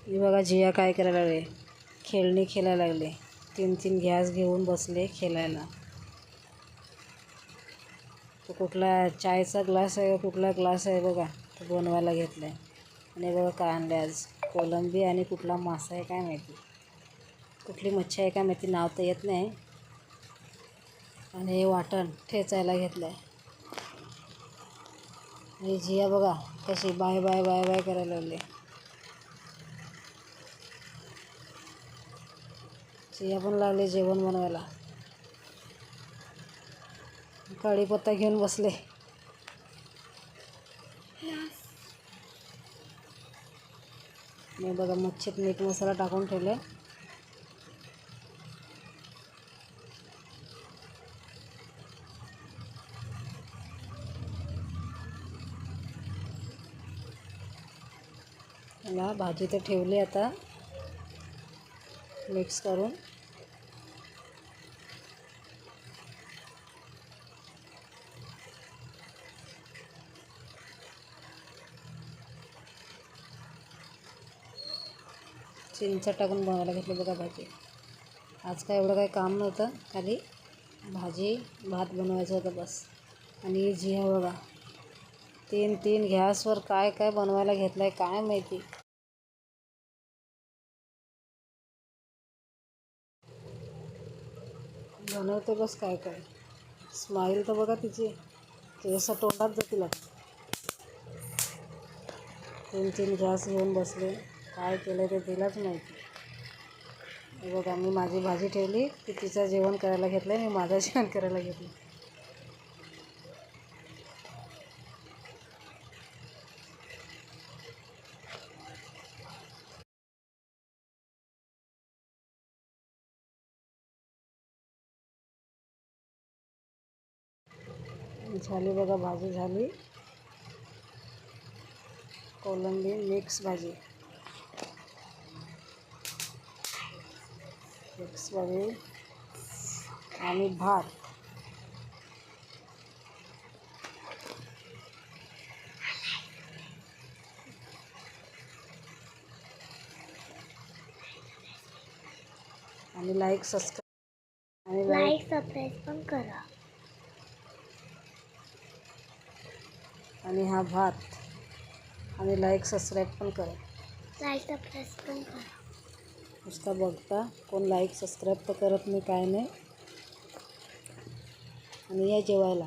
हे बघा जिया काय करायला लागले, खेळणी खेळायला लागले. 3 गॅस घेऊन बसले खेळायला. तो कुठला चायचा ग्लास आहे, कुठला ग्लास आहे बघा, तो बनवायला घेतला आहे. आणि बघा काय आणलं आज, कोलंबी आणि कुठला मासा आहे काय माहिती, कुठली मच्छी आहे काय माहिती, नाव तर येत नाही. आणि हे वाटण ठेचायला घेतलं आहे. आणि जिया बघा कशी बाय बाय बाय बाय करायला लागली. जिया पण लागले जेवण बनवायला. कढीपत्ता घेऊन बसले. मी बघा मच्छीत मीठ मसाला टाकून ठेवले. मला भाजी तर ठेवली आता मिक्स करून. चिंच टाकून बनवायला घेतली बघा भाजी. आज काय एवढं काही काम नव्हतं, खाली भाजी भात बनवायचं होतं बस. आणि जिया बघा 3 गॅसवर काय काय बनवायला घेतलं आहे काय माहिती. बनवते बस काय काय. स्माईल तर बघा तिची, केस तोंडात जातील. 3 गॅस घेऊन बसले, काय केलं ते तिलाच माहिती. हे बघा मी माझी भाजी ठेवली की तिचं जेवण करायला घेतलं आहे, मी माझं जेवण करायला घेतलं. झाली बघा भाजी झाली, कोलंबी मिक्स भाजी. मिक्स भाजी आणि भात. आणि लाईक सबस्क्राईब पण करा. आणि हा भात आणि लाईक सबस्क्राईब पण करा. नुसता बघता कोण लाईक सबस्क्राईब तर करत नाही काय नाही. आणि या जेवायला.